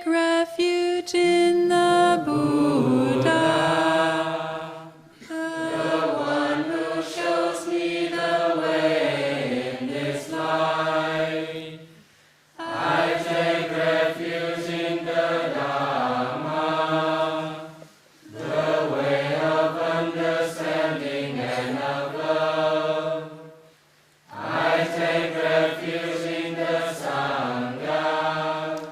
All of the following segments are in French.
take refuge in the Buddha, the one who shows me the way in this life. I take refuge in the Dhamma, the way of understanding and of love. I take refuge in the Sangha,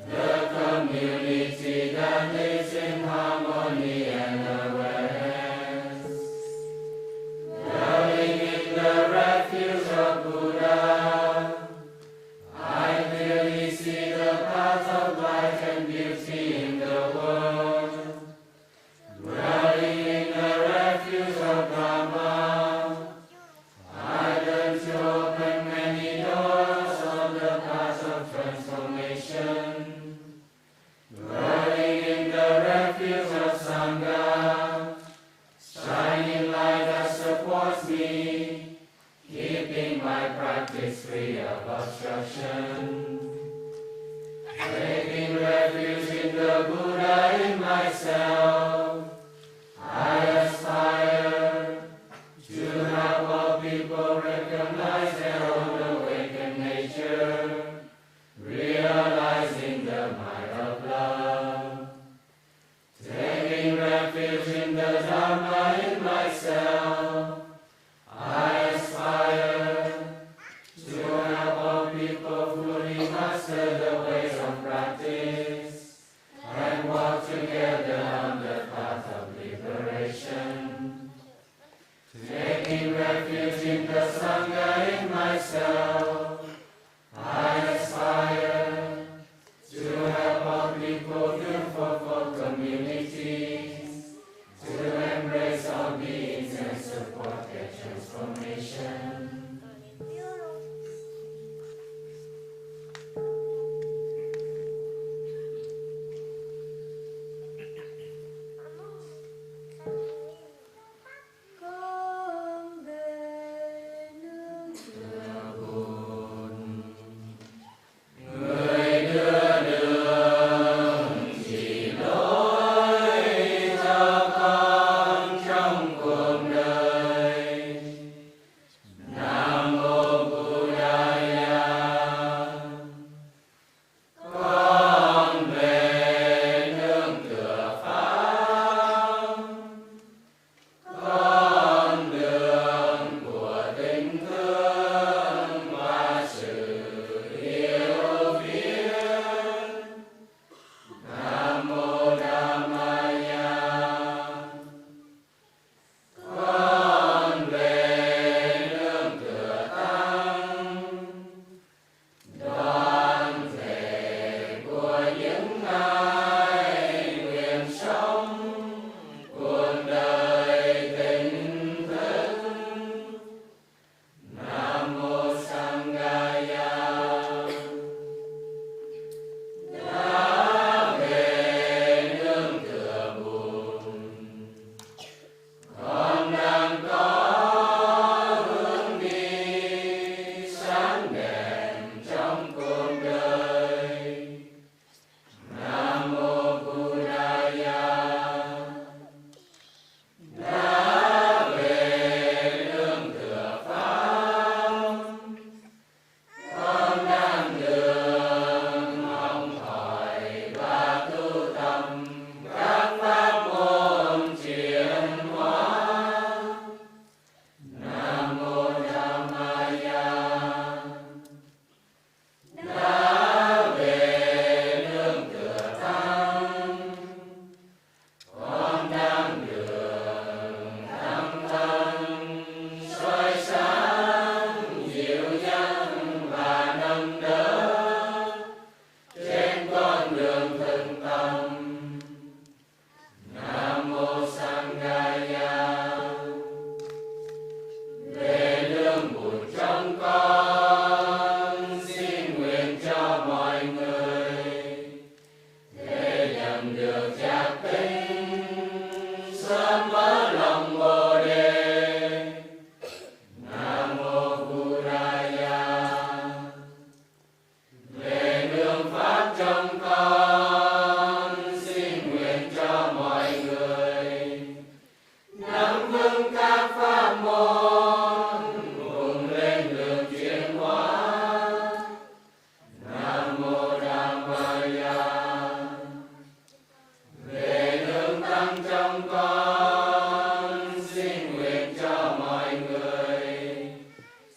the community that lives in harmony and awareness. Dwelling in the refuge of Buddha, I clearly see the path of light and beauty in the world. Dwelling in the refuge of Dhamma, I learn to open many doors on the path of transformation. Dwelling in the refuge of Sangha, shining light that supports me, keeping my practice free of obstruction. Taking refuge in the Buddha in myself, I aspire to help all people recognize their own awakened nature, realizing the might of love. Taking refuge in the Dhamma in myself, I aspire to help all people fully master the ways of practice and walk together on the path of liberation. Taking refuge in the Sangha in myself, I aspire to help all people beautiful for communities, to embrace all beings and support their transformation. Amen. vâng các pháp môn cùng lên đường chuyển hóa. Nam mô Dhammaya. Về hướng tăng trong con xin nguyện cho mọi người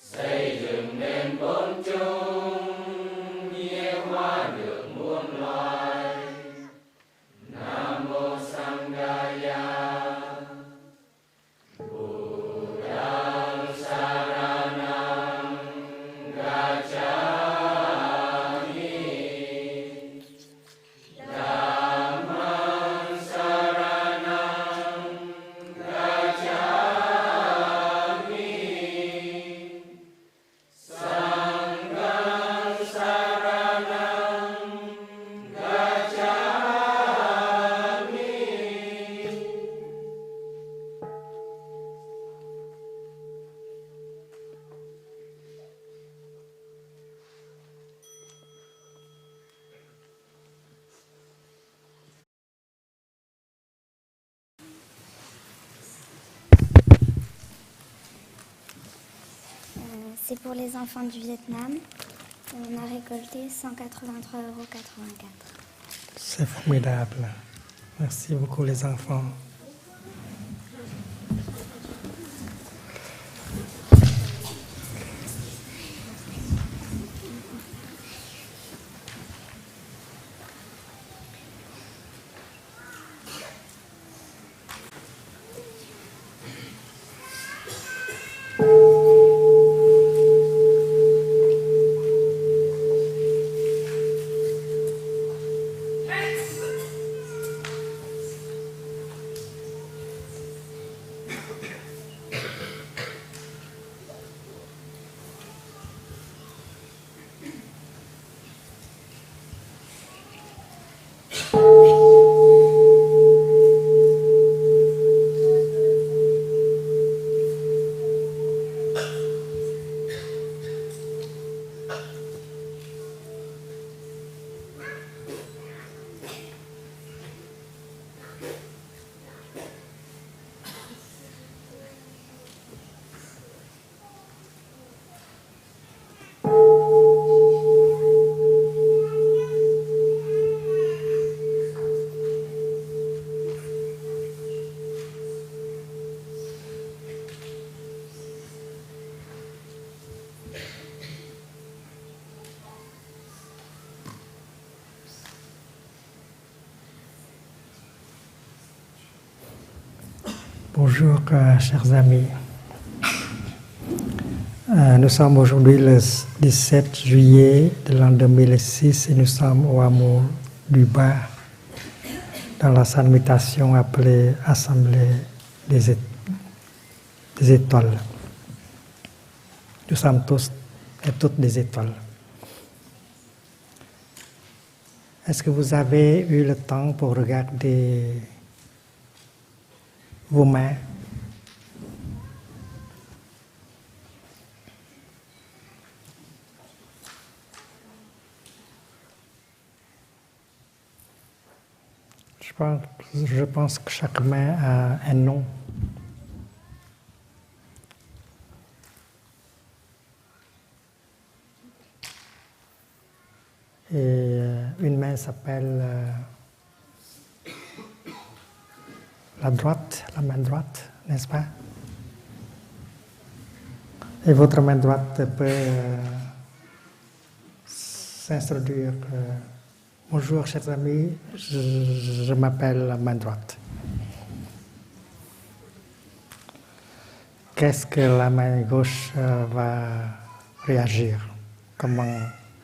xây dựng nên bốn chung nhiếp hóa được muôn loài. Nam mô Sanghaya. Buddhang saranam gacchami. Dhammang saranam gacchami. Sanghang saranam gacchami. C'est pour les enfants du Vietnam. On a récolté 183,84 €. C'est formidable. Merci beaucoup les enfants. Bonjour, chers amis. Nous sommes aujourd'hui le 17 juillet de l'an 2006 et nous sommes au hameau du Bas, dans la salle mutation appelée Assemblée des étoiles. Nous sommes tous et toutes des étoiles. Est-ce que vous avez eu le temps pour regarder vos mains? Je pense que chaque main a un nom. Et une main s'appelle la droite, la main droite, n'est-ce pas? Et votre main droite peut s'introduire. Bonjour chers amis, je m'appelle la main droite. Qu'est-ce que la main gauche va réagir? Comment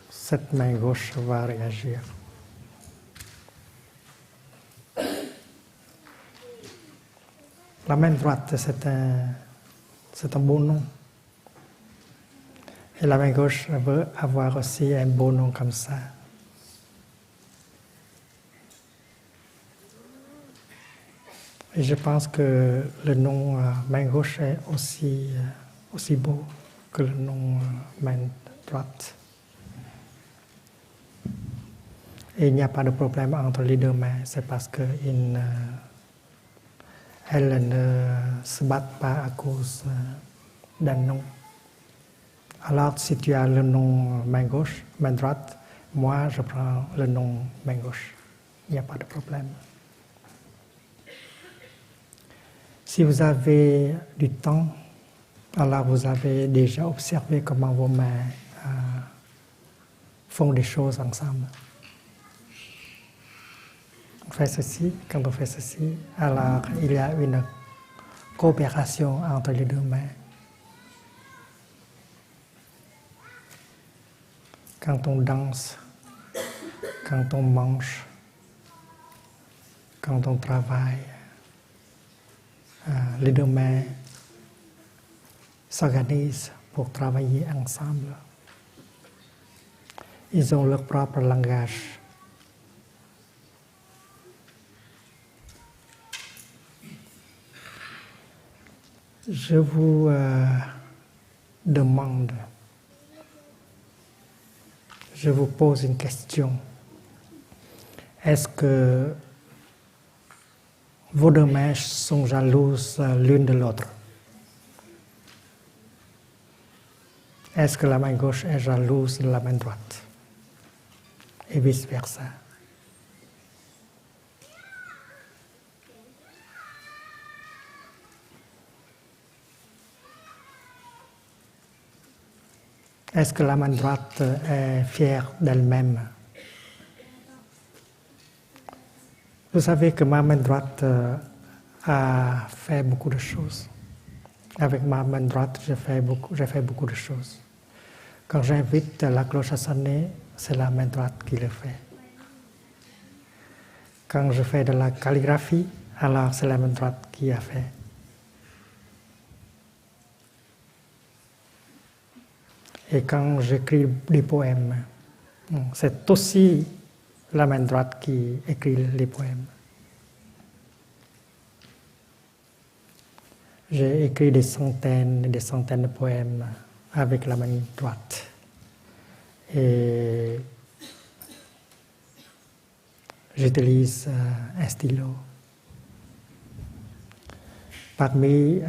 cette main gauche va réagir? La main droite, c'est un beau nom. Et la main gauche veut avoir aussi un beau nom comme ça. Et je pense que le nom main gauche est aussi beau que le nom main droite. Et il n'y a pas de problème entre les deux mains, c'est parce qu'elles elles ne se battent pas à cause d'un nom. Alors, si tu as le nom main gauche, main droite, moi, je prends le nom main gauche. Il n'y a pas de problème. Si vous avez du temps, alors vous avez déjà observé comment vos mains font des choses ensemble. On fait ceci, quand on fait ceci, alors il y a une coopération entre les deux mains. Quand on danse, quand on mange, quand on travaille, les deux mains s'organisent pour travailler ensemble. Ils ont leur propre langage. Je vous demande, je vous pose une question. Est-ce que vos deux mains sont jalouses l'une de l'autre? Est-ce que la main gauche est jalouse de la main droite? Et vice-versa. Est-ce que la main droite est fière d'elle-même? Vous savez que ma main droite a fait beaucoup de choses. Avec ma main droite, j'ai fait beaucoup de choses. Quand j'invite la cloche à sonner, c'est la main droite qui le fait. Quand je fais de la calligraphie, alors c'est la main droite qui a fait. Et quand j'écris des poèmes, c'est aussi la main droite qui écrit les poèmes. J'ai écrit des centaines et des centaines de poèmes avec la main droite. Et j'utilise un stylo. Parmi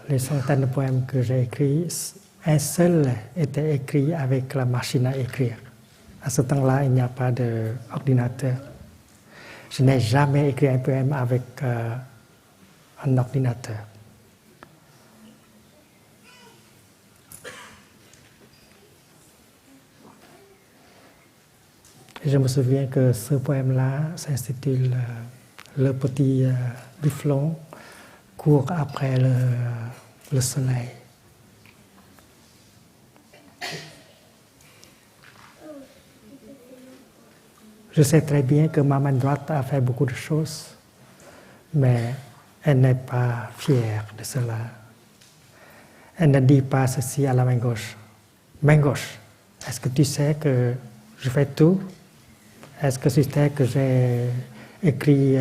les centaines de poèmes que j'ai écrits, un seul était écrit avec la machine à écrire. À ce temps-là, il n'y a pas d'ordinateur. Je n'ai jamais écrit un poème avec un ordinateur. Et je me souviens que ce poème-là s'intitule Le petit bufflon court après le soleil. Je sais très bien que ma main droite a fait beaucoup de choses, mais elle n'est pas fière de cela. Elle ne dit pas ceci à la main gauche. Main gauche, est-ce que tu sais que je fais tout? Est-ce que tu sais que j'ai écrit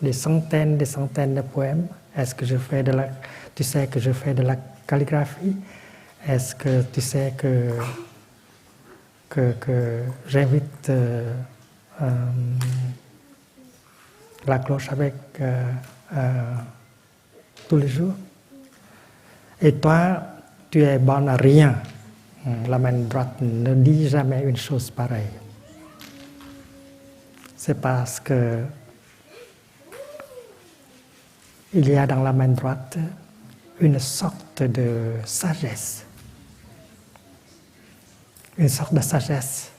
des centaines de poèmes? Est-ce que tu sais que je fais de la calligraphie? Est-ce que tu sais que j'invite la cloche avec tous les jours? Et toi, tu es bonne à rien. La main droite ne dit jamais une chose pareille. C'est parce que il y a dans la main droite une sorte de sagesse. Une sorte de sagesse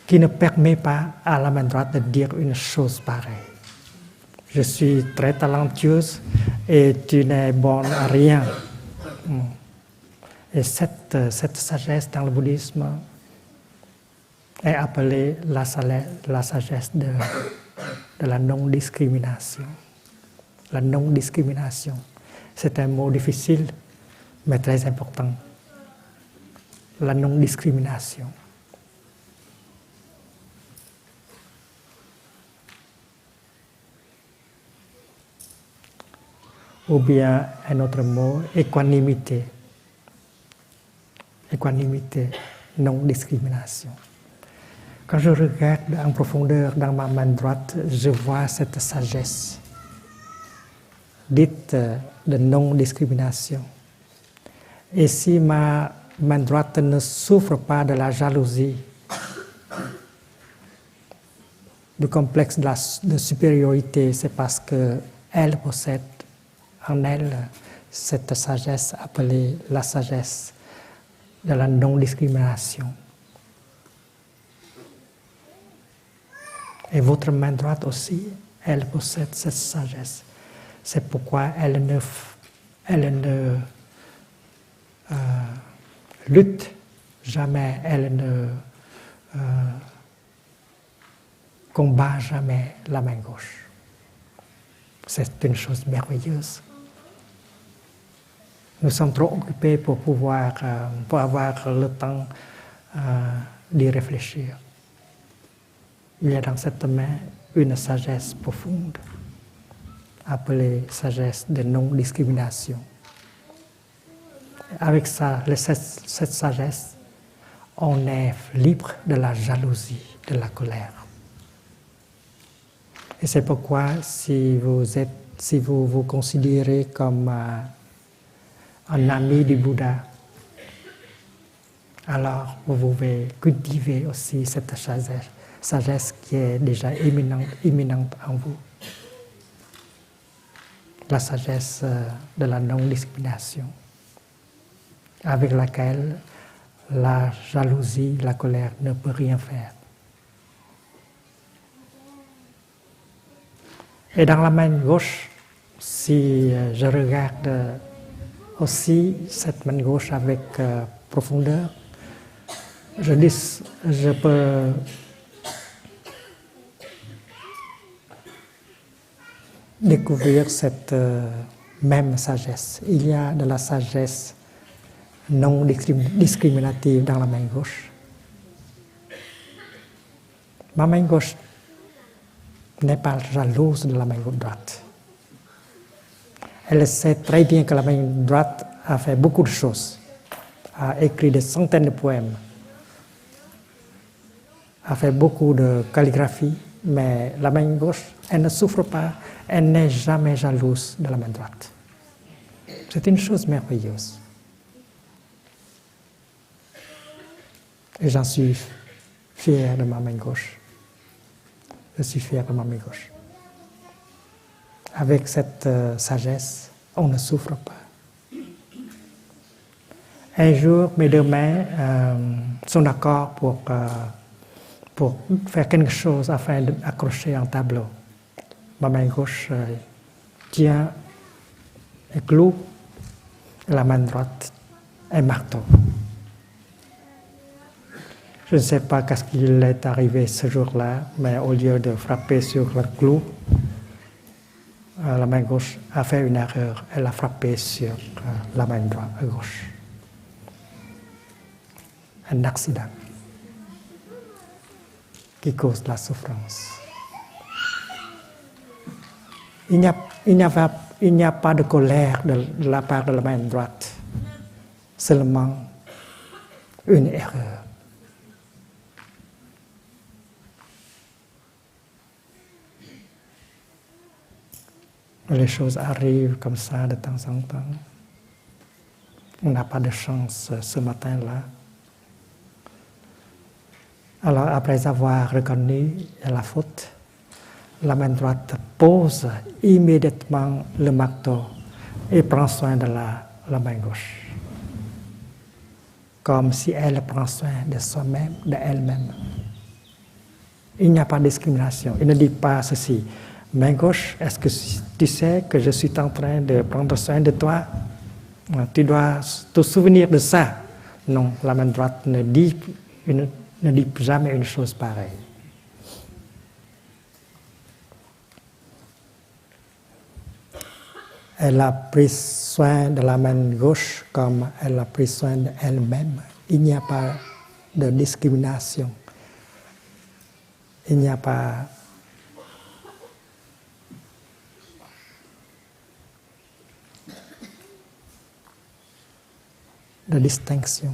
qui ne permet pas à la main droite de dire une chose pareille. Je suis très talentueuse et tu n'es bonne à rien. Et cette sagesse dans le bouddhisme est appelée la sagesse de la non-discrimination. La non-discrimination, c'est un mot difficile, mais très important. La non-discrimination. Ou bien un autre mot, équanimité. Équanimité, non-discrimination. Quand je regarde en profondeur dans ma main droite, je vois cette sagesse dite de non-discrimination. Et si ma main droite ne souffre pas de la jalousie, du complexe de supériorité, c'est parce qu'elle possède en elle cette sagesse appelée la sagesse de la non-discrimination. Et votre main droite aussi, elle possède cette sagesse. C'est pourquoi elle ne lutte jamais, elle ne combat jamais la main gauche. C'est une chose merveilleuse. Nous sommes trop occupés pour avoir le temps d'y réfléchir. Il y a dans cette main une sagesse profonde, appelée sagesse de non-discrimination. Avec ça, cette sagesse, on est libre de la jalousie, de la colère. Et c'est pourquoi si vous vous considérez comme un ami du Bouddha, alors vous pouvez cultiver aussi cette sagesse qui est déjà imminente en vous. La sagesse de la non-discrimination, avec laquelle la jalousie, la colère ne peut rien faire. Et dans la main gauche, si je regarde aussi cette main gauche avec profondeur, je peux découvrir cette même sagesse. Il y a de la sagesse non discriminative dans la main gauche. Ma main gauche n'est pas jalouse de la main droite. Elle sait très bien que la main droite a fait beaucoup de choses, a écrit des centaines de poèmes, a fait beaucoup de calligraphie, mais la main gauche, elle ne souffre pas, elle n'est jamais jalouse de la main droite. C'est une chose merveilleuse. Et j'en suis fier de ma main gauche. Je suis fier de ma main gauche. Avec cette sagesse, on ne souffre pas. Un jour, mes deux mains sont d'accord pour faire quelque chose afin d'accrocher un tableau. Ma main gauche tient un clou, et la main droite un marteau. Je ne sais pas qu'est-ce qu'il est arrivé ce jour-là, mais au lieu de frapper sur le clou, la main gauche a fait une erreur. Elle a frappé sur la main droite, gauche. Un accident qui cause la souffrance. Il n'y a pas de colère de la part de la main droite, seulement une erreur. Les choses arrivent comme ça de temps en temps. On n'a pas de chance ce matin-là. Alors, après avoir reconnu la faute, la main droite pose immédiatement le marteau et prend soin de la main gauche. Comme si elle prend soin de soi-même, d'elle-même. Il n'y a pas de discrimination. Il ne dit pas ceci. Main gauche, est-ce que tu sais que je suis en train de prendre soin de toi? Tu dois te souvenir de ça. Non, la main droite ne dit jamais une chose pareille. Elle a pris soin de la main gauche comme elle a pris soin d'elle-même. Il n'y a pas de discrimination. Il n'y a pas de distinction.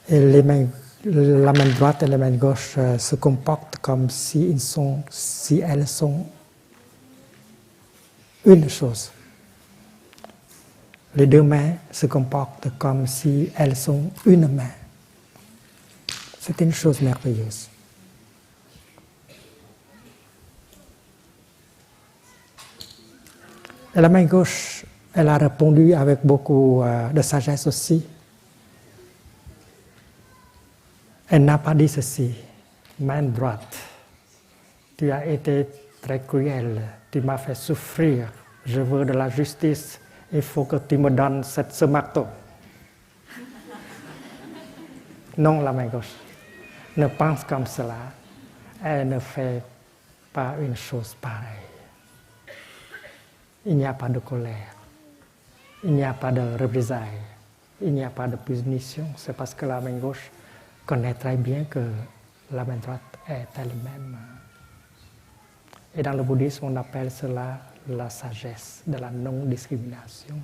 Et la main droite et la main gauche se comportent comme si elles sont une chose. Les deux mains se comportent comme si elles sont une main. C'est une chose merveilleuse. Et la main gauche, elle a répondu avec beaucoup de sagesse aussi. Elle n'a pas dit ceci: main droite, tu as été très cruel, tu m'as fait souffrir, je veux de la justice, il faut que tu me donnes ce marteau. Non, la main gauche ne pense comme cela, elle ne fait pas une chose pareille. Il n'y a pas de colère, il n'y a pas de représailles, il n'y a pas de punition. C'est parce que la main gauche connaît très bien que la main droite est elle-même. Et dans le bouddhisme, on appelle cela la sagesse de la non-discrimination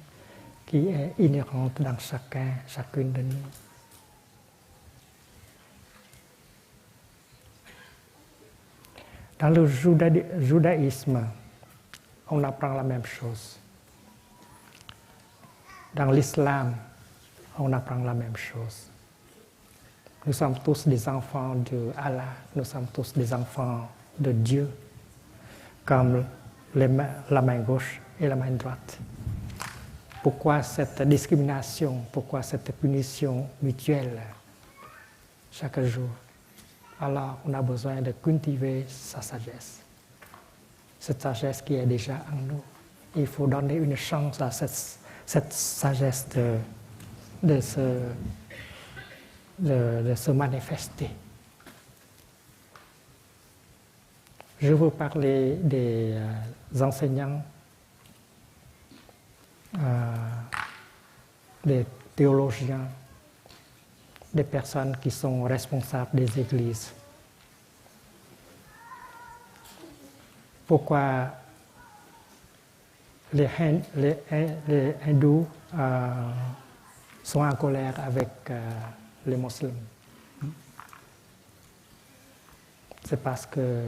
qui est inhérente dans chacune de nous. Dans le judaïsme, on apprend la même chose. Dans l'islam, on apprend la même chose. Nous sommes tous des enfants de Allah, nous sommes tous des enfants de Dieu, comme la main gauche et la main droite. Pourquoi cette discrimination, pourquoi cette punition mutuelle chaque jour? Alors on a besoin de cultiver sa sagesse. Cette sagesse qui est déjà en nous. Il faut donner une chance à cette sagesse de se manifester. Je veux parler des enseignants, des théologiens, des personnes qui sont responsables des églises. Pourquoi les hindous sont en colère avec les musulmans? C'est parce que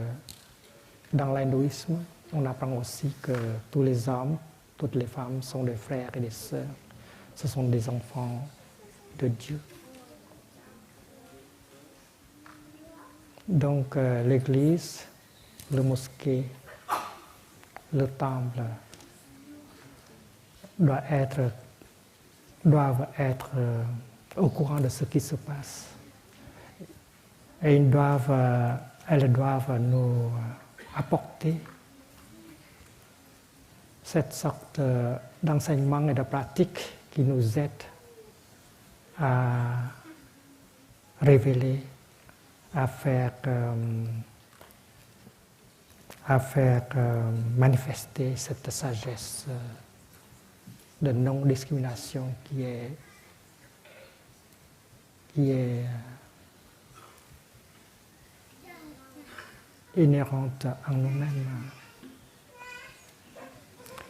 dans l'hindouisme, on apprend aussi que tous les hommes, toutes les femmes sont des frères et des sœurs. Ce sont des enfants de Dieu. Donc l'église, le mosquée, le temple doivent être au courant de ce qui se passe. Et elles doivent nous apporter cette sorte d'enseignement et de pratique qui nous aide à révéler, à faire manifester cette sagesse de non-discrimination qui est inhérente en nous-mêmes.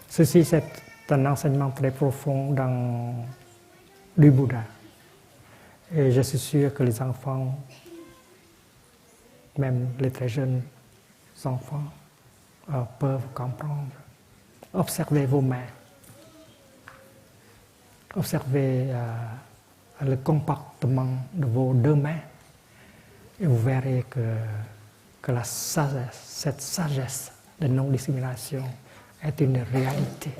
Ceci, c'est un enseignement très profond du Bouddha. Et je suis sûr que les enfants, même les très jeunes enfants, peuvent comprendre. Observez vos mains. Observez le comportement de vos deux mains et vous verrez que cette sagesse de non-discrimination est une réalité.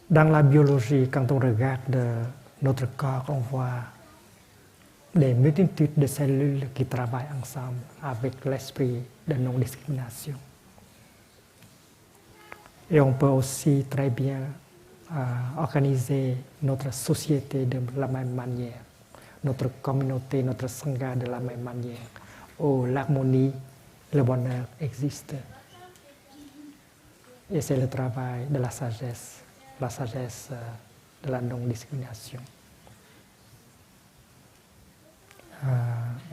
Dans la biologie, quand on regarde notre corps, on voit des multitudes de cellules qui travaillent ensemble avec l'esprit de non-discrimination. Et on peut aussi très bien organiser notre société de la même manière, notre communauté, notre sangha de la même manière, où l'harmonie, le bonheur existent. Et c'est le travail de la sagesse de la non-discrimination.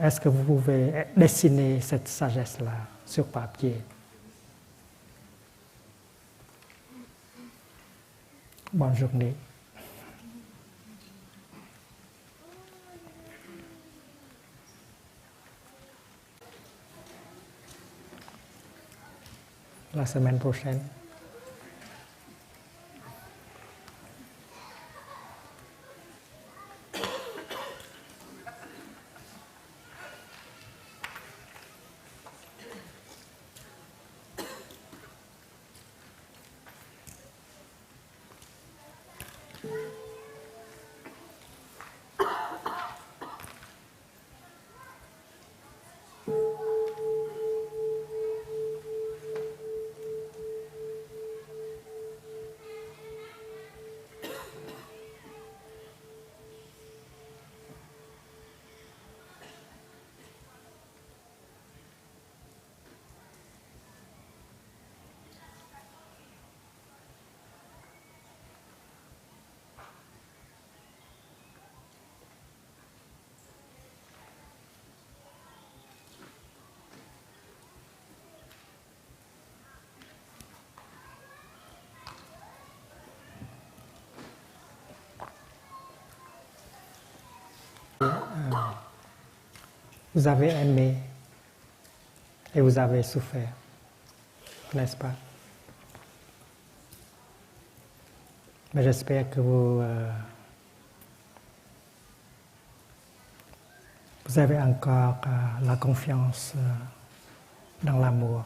Est-ce que vous pouvez dessiner cette sagesse-là sur papier? Bonne journée. la semaine prochaine. Vous avez aimé et vous avez souffert, n'est-ce pas? Mais j'espère que vous avez encore la confiance dans l'amour.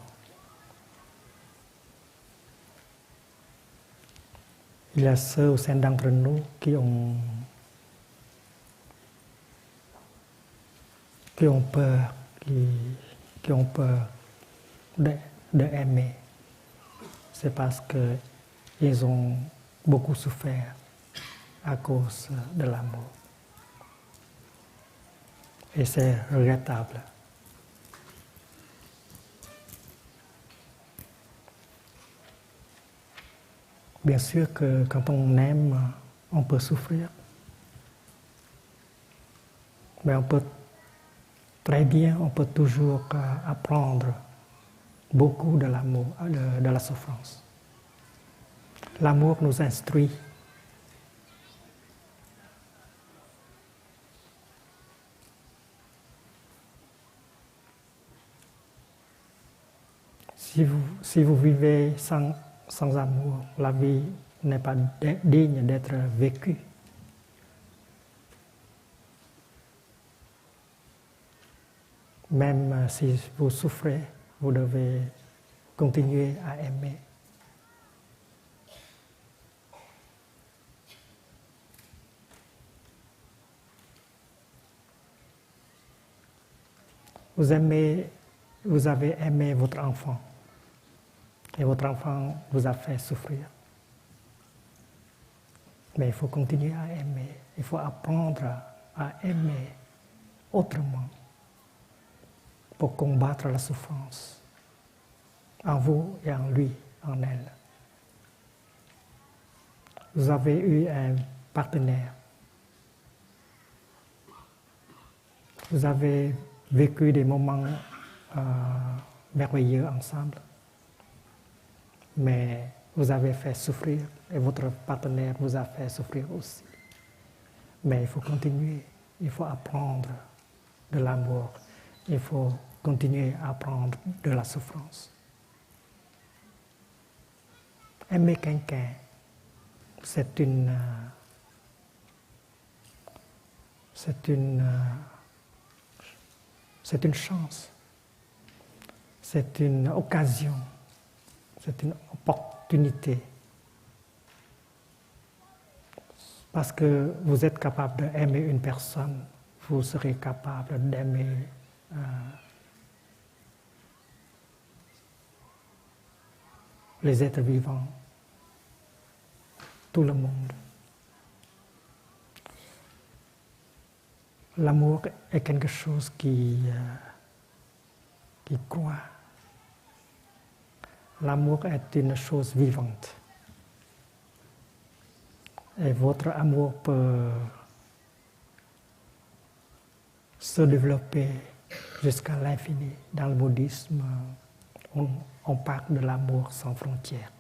Il y a ceux au sein d'entre nous qui ont peur, qui ont peur de aimer. C'est parce qu'ils ont beaucoup souffert à cause de l'amour. Et c'est regrettable. Bien sûr que quand on aime, on peut souffrir. Mais on peut toujours apprendre beaucoup de l'amour, de la souffrance. L'amour nous instruit. Si vous vivez sans amour, la vie n'est pas digne d'être vécue. Même si vous souffrez, vous devez continuer à aimer. Vous avez aimé votre enfant et votre enfant vous a fait souffrir. Mais il faut continuer à aimer, il faut apprendre à aimer autrement pour combattre la souffrance en vous et en lui, en elle. Vous avez eu un partenaire. Vous avez vécu des moments merveilleux ensemble, mais vous avez fait souffrir et votre partenaire vous a fait souffrir aussi. Mais il faut continuer, il faut apprendre de l'amour, il faut continuer à apprendre de la souffrance. Aimer quelqu'un, c'est une chance, c'est une occasion, c'est une opportunité. Parce que vous êtes capable d'aimer une personne, vous serez capable d'aimer les êtres vivants, tout le monde. L'amour est quelque chose qui croit. L'amour est une chose vivante. Et votre amour peut se développer jusqu'à l'infini. Dans le bouddhisme, on parle de l'amour sans frontières.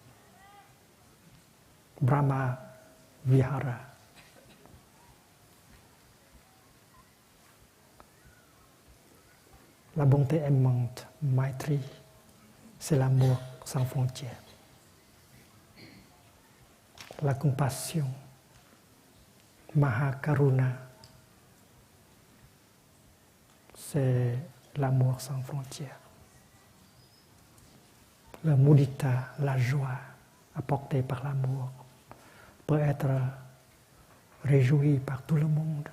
Brahma Vihara. La bonté aimante, Maitri, c'est l'amour sans frontières. La compassion, Mahakaruna, c'est l'amour sans frontières. Le mudita, la joie apportée par l'amour, peut être réjouie par tout le monde.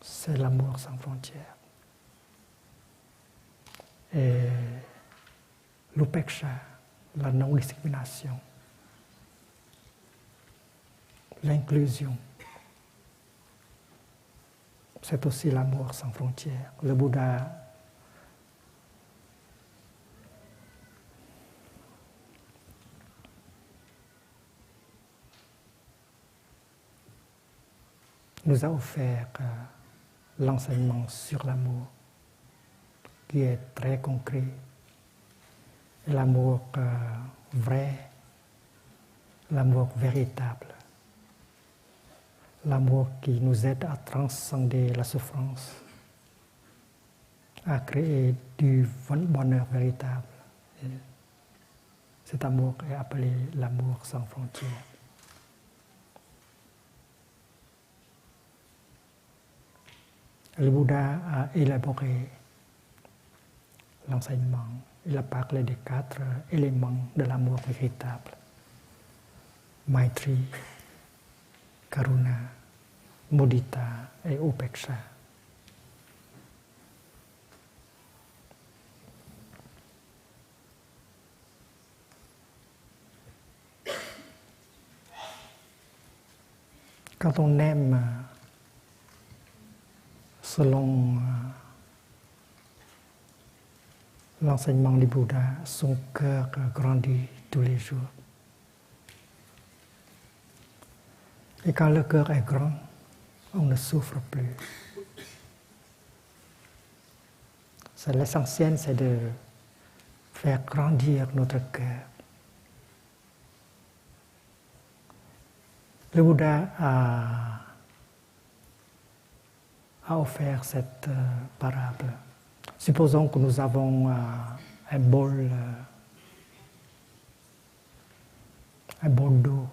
C'est l'amour sans frontières. Et l'upeksha, la non-discrimination, l'inclusion, c'est aussi l'amour sans frontières. Le Bouddha nous a offert l'enseignement sur l'amour qui est très concret. L'amour vrai, l'amour véritable, l'amour qui nous aide à transcender la souffrance, à créer du bonheur véritable. Et cet amour est appelé l'amour sans frontières. Le Bouddha a élaboré l'enseignement. Il a parlé des 4 éléments de l'amour véritable. Maitri, Karuna, Mudita et Upeksha. Quand on aime selon l'enseignement du Bouddha, son cœur grandit tous les jours. Et quand le cœur est grand, on ne souffre plus. L'essentiel, c'est de faire grandir notre cœur. Le Bouddha a offert cette parable. Supposons que nous avons un bol d'eau.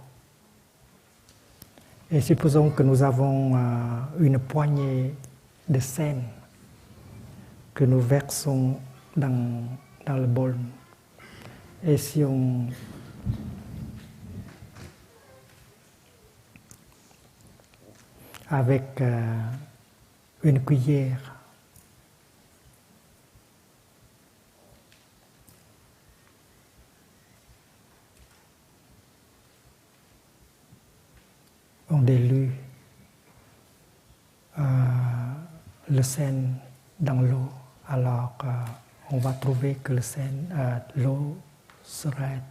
Et supposons que nous avons une poignée de sel que nous versons dans le bol. Et si on avec une cuillère on dilue le sel dans l'eau, alors on va trouver que l'eau serait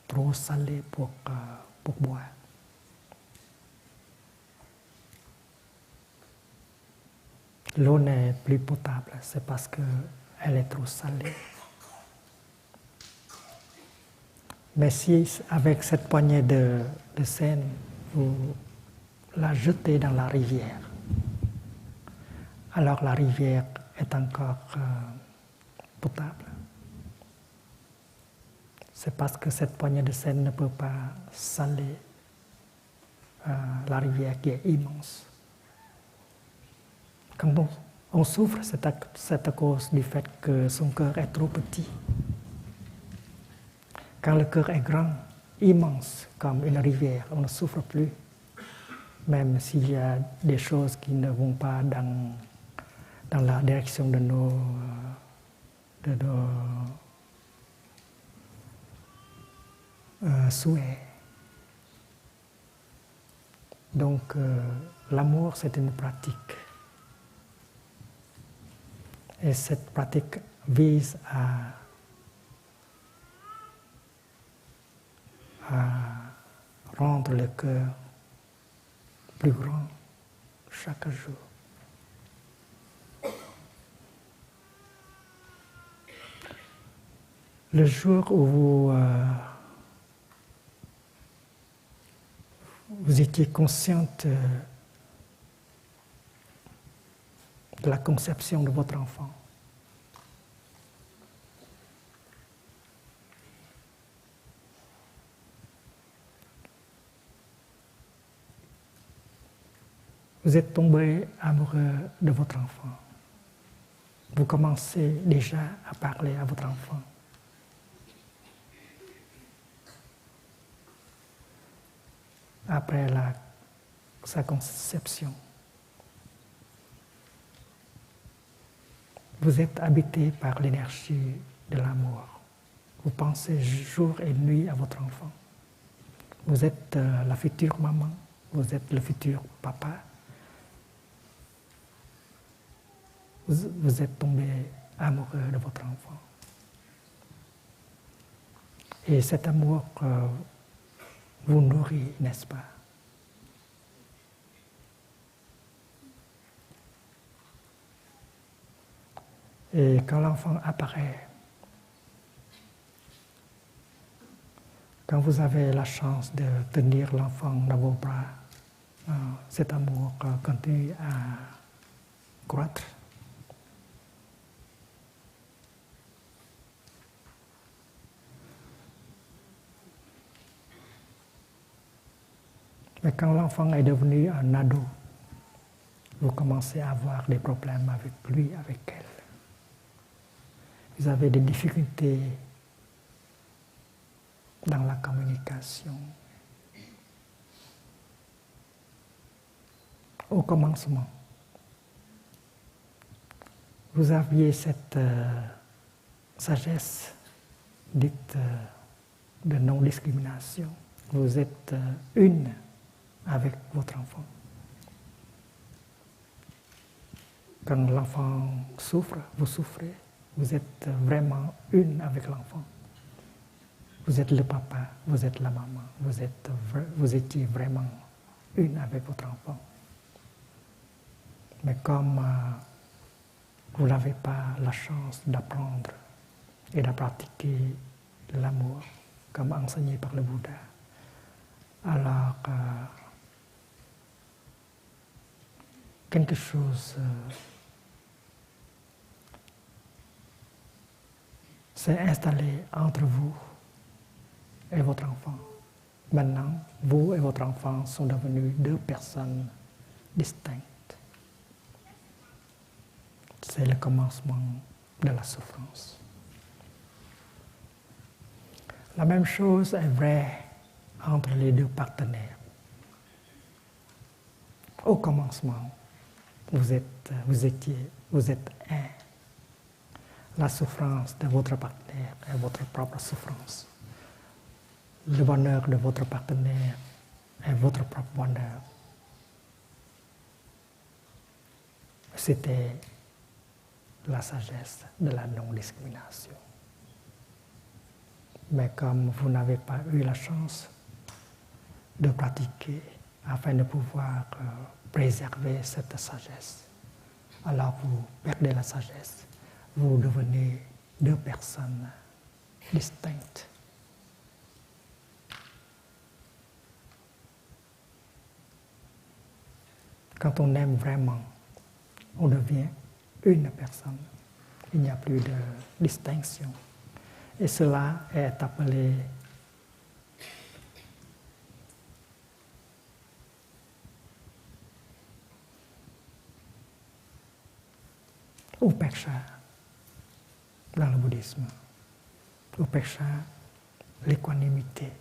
trop salée pour boire. L'eau n'est plus potable, c'est parce qu'elle est trop salée. Mais si avec cette poignée de sel, vous la jetez dans la rivière, alors la rivière est encore potable. C'est parce que cette poignée de sel ne peut pas saler la rivière qui est immense. Quand on souffre, c'est à cause du fait que son cœur est trop petit. Quand le cœur est grand, immense, comme une rivière, on ne souffre plus. Même s'il y a des choses qui ne vont pas dans la direction de nos souhaits. Donc, l'amour, c'est une pratique. Et cette pratique vise à rendre le cœur plus grand chaque jour. Le jour où vous étiez consciente de la conception de votre enfant, Vous êtes tombé amoureux de votre enfant. Vous commencez déjà à parler à votre enfant. Après sa conception, vous êtes habité par l'énergie de l'amour. Vous pensez jour et nuit à votre enfant. Vous êtes la future maman, vous êtes le futur papa. Vous êtes tombé amoureux de votre enfant. Et cet amour vous nourrit, n'est-ce pas? Et quand l'enfant apparaît, quand vous avez la chance de tenir l'enfant dans vos bras, cet amour continue à croître. Mais quand l'enfant est devenu un ado, vous commencez à avoir des problèmes avec lui, avec elle. Vous avez des difficultés dans la communication. Au commencement, vous aviez cette sagesse dite de non-discrimination. Vous êtes une avec votre enfant. Quand l'enfant souffre, vous souffrez. Vous êtes vraiment une avec l'enfant. Vous êtes le papa, vous êtes la maman. Vous étiez vraiment une avec votre enfant. Mais comme vous n'avez pas la chance d'apprendre et de pratiquer l'amour comme enseigné par le Bouddha, alors quelque chose s'est installé entre vous et votre enfant. Maintenant, vous et votre enfant sont devenus deux personnes distinctes. C'est le commencement de la souffrance. La même chose est vraie entre les deux partenaires. Au commencement, vous êtes un. La souffrance de votre partenaire est votre propre souffrance. Le bonheur de votre partenaire est votre propre bonheur. C'était la sagesse de la non-discrimination. Mais comme vous n'avez pas eu la chance de pratiquer afin de pouvoir préserver cette sagesse, alors vous perdez la sagesse. Vous devenez deux personnes distinctes. Quand on aime vraiment, on devient une personne. Il n'y a plus de distinction. Et cela est appelé upeksha dans le bouddhisme. Upeksha, l'équanimité,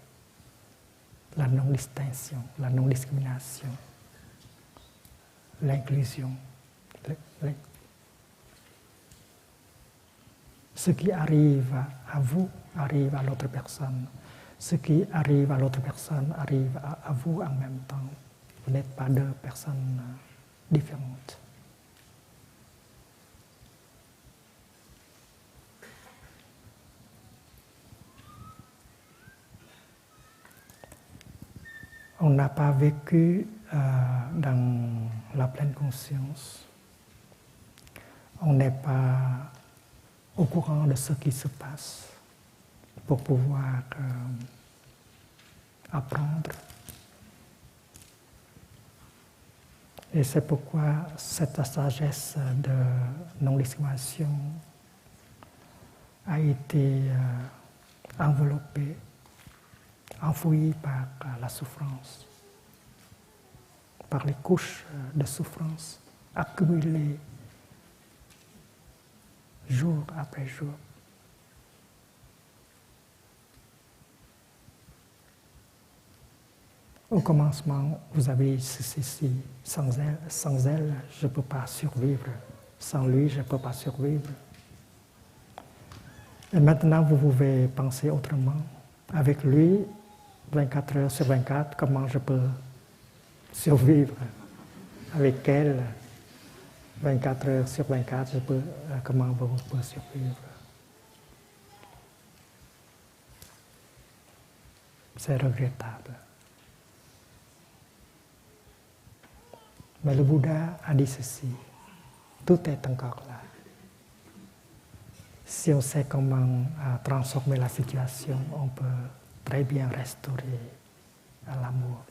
la non-distinction, la non-discrimination, l'inclusion. Ce qui arrive à vous arrive à l'autre personne. Ce qui arrive à l'autre personne arrive à vous en même temps. Vous n'êtes pas deux personnes différentes. On n'a pas vécu dans la pleine conscience. On n'est pas au courant de ce qui se passe pour pouvoir apprendre. Et c'est pourquoi cette sagesse de non-discrimination a été enveloppée, enfouie par la souffrance. par les couches de souffrance accumulées jour après jour. Au commencement, vous avez ceci, sans elle, je ne peux pas survivre. Sans lui, je ne peux pas survivre. Et maintenant, vous pouvez penser autrement. Avec lui, 24 heures sur 24, comment je peux survivre? Avec elle, 24 heures sur 24, comment vous pouvez survivre? C'est regrettable. Mais le Bouddha a dit ceci, tout est encore là. Si on sait comment transformer la situation, on peut très bien restaurer l'amour.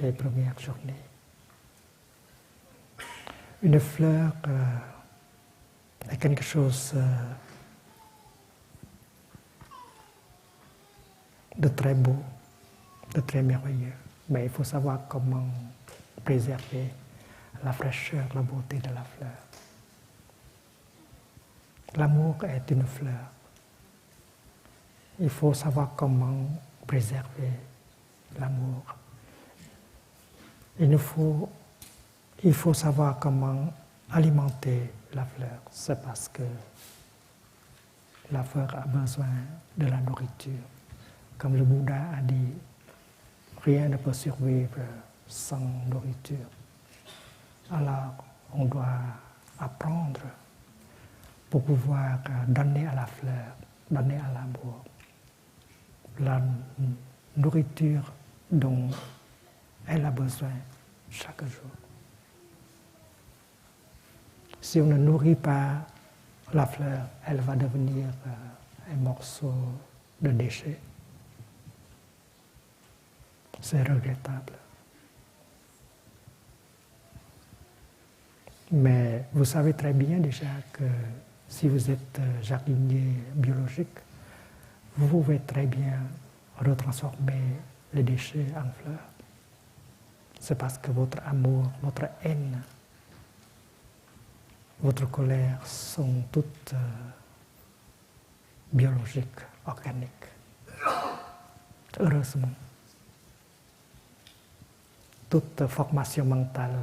Les premières journées. Une fleur est quelque chose de très beau, de très merveilleux. Mais il faut savoir comment préserver la fraîcheur, la beauté de la fleur. L'amour est une fleur. Il faut savoir comment préserver l'amour. Il faut savoir comment alimenter la fleur. C'est parce que la fleur a besoin de la nourriture. Comme le Bouddha a dit, rien ne peut survivre sans nourriture. Alors, on doit apprendre pour pouvoir donner à la fleur, donner à l'amour la nourriture dont elle a besoin chaque jour. Si on ne nourrit pas la fleur, elle va devenir un morceau de déchet. C'est regrettable. Mais vous savez très bien déjà que si vous êtes jardinier biologique, vous pouvez très bien retransformer les déchets en fleurs. C'est parce que votre amour, votre haine, votre colère sont toutes biologiques, organiques. Heureusement. Toute formation mentale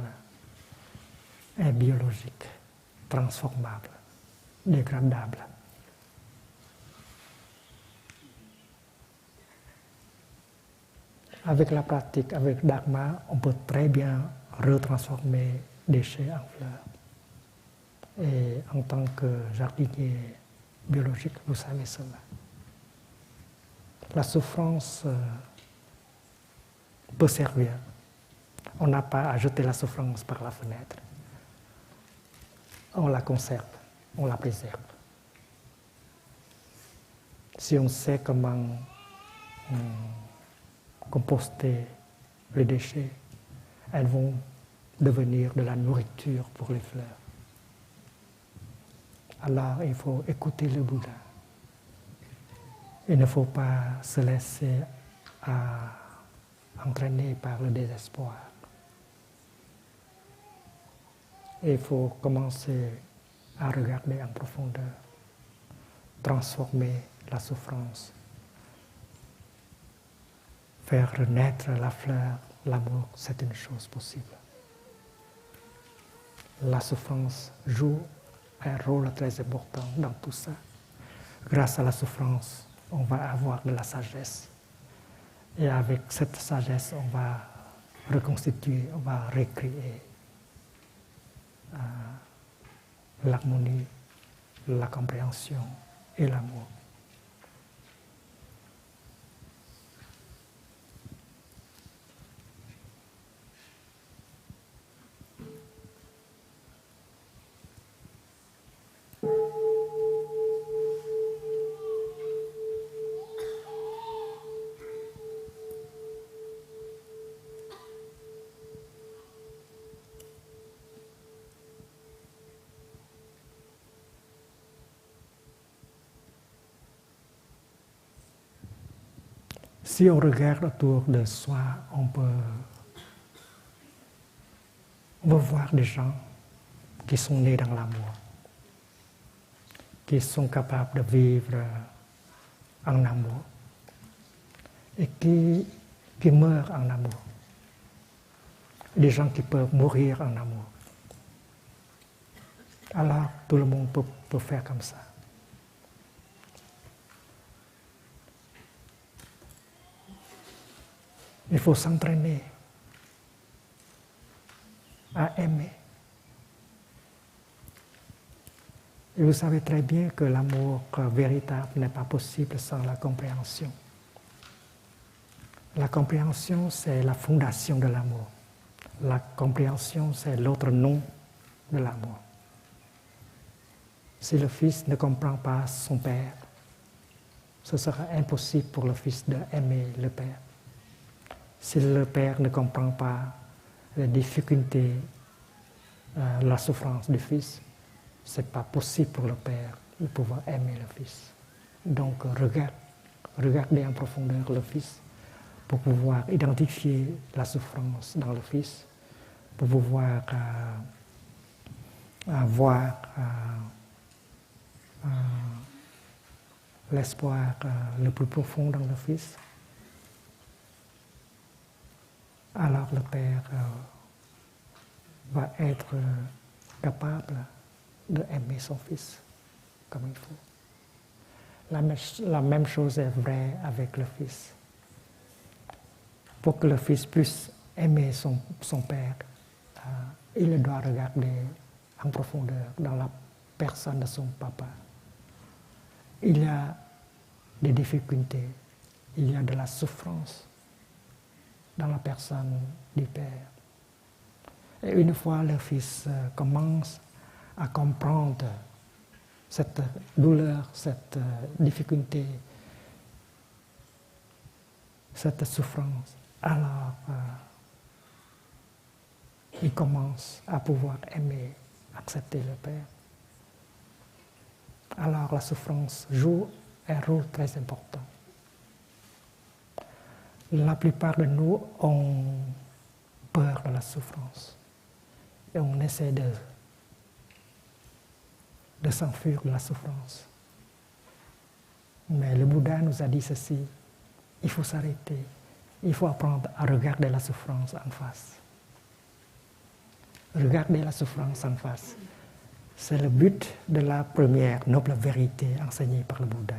est biologique, transformable, dégradable. Avec la pratique, avec Dharma, on peut très bien retransformer déchets en fleurs. Et en tant que jardinier biologique, vous savez cela. La souffrance peut servir. On n'a pas à jeter la souffrance par la fenêtre. On la conserve, on la préserve. Si on sait comment composter les déchets, elles vont devenir de la nourriture pour les fleurs. Alors il faut écouter le Bouddha. Il ne faut pas se laisser entraîner par le désespoir. Et il faut commencer à regarder en profondeur, transformer la souffrance, faire renaître la fleur, l'amour, c'est une chose possible. La souffrance joue un rôle très important dans tout ça. Grâce à la souffrance, on va avoir de la sagesse. Et avec cette sagesse, on va reconstituer, on va recréer l'harmonie, la compréhension et l'amour. Si on regarde autour de soi, on peut voir des gens qui sont nés dans l'amour, qui sont capables de vivre en amour et qui meurent en amour. Des gens qui peuvent mourir en amour. Alors tout le monde peut faire comme ça. Il faut s'entraîner à aimer. Et vous savez très bien que l'amour véritable n'est pas possible sans la compréhension. La compréhension, c'est la fondation de l'amour. La compréhension, c'est l'autre nom de l'amour. Si le fils ne comprend pas son père, ce sera impossible pour le fils d'aimer le père. Si le père ne comprend pas les difficultés, la souffrance du fils, ce n'est pas possible pour le père de pouvoir aimer le fils. Donc regardez en profondeur le fils pour pouvoir identifier la souffrance dans le fils, pour pouvoir voir l'espoir le plus profond dans le fils. Alors le père va être capable d'aimer son fils comme il faut. La même chose est vraie avec le fils. Pour que le fils puisse aimer son père, il doit regarder en profondeur dans la personne de son papa. Il y a des difficultés, il y a de la souffrance dans la personne du père. Et une fois le fils commence à comprendre cette douleur, cette difficulté, cette souffrance, alors il commence à pouvoir aimer, accepter le père. Alors la souffrance joue un rôle très important. La plupart de nous ont peur de la souffrance et on essaie de s'enfuir de la souffrance. Mais le Bouddha nous a dit ceci, il faut s'arrêter, il faut apprendre à regarder la souffrance en face. Regarder la souffrance en face, c'est le but de la première noble vérité enseignée par le Bouddha.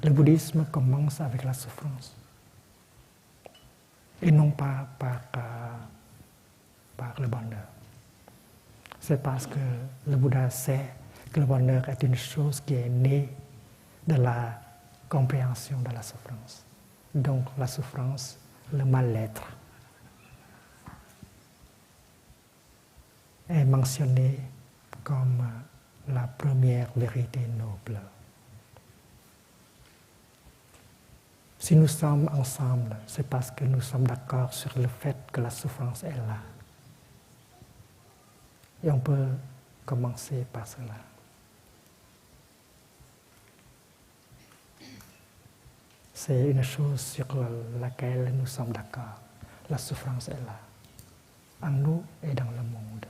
Le bouddhisme commence avec la souffrance. Et non pas par le bonheur. C'est parce que le Bouddha sait que le bonheur est une chose qui est née de la compréhension de la souffrance. Donc la souffrance, le mal-être, est mentionné comme la première vérité noble. Si nous sommes ensemble, c'est parce que nous sommes d'accord sur le fait que la souffrance est là. Et on peut commencer par cela. C'est une chose sur laquelle nous sommes d'accord. La souffrance est là, en nous et dans le monde.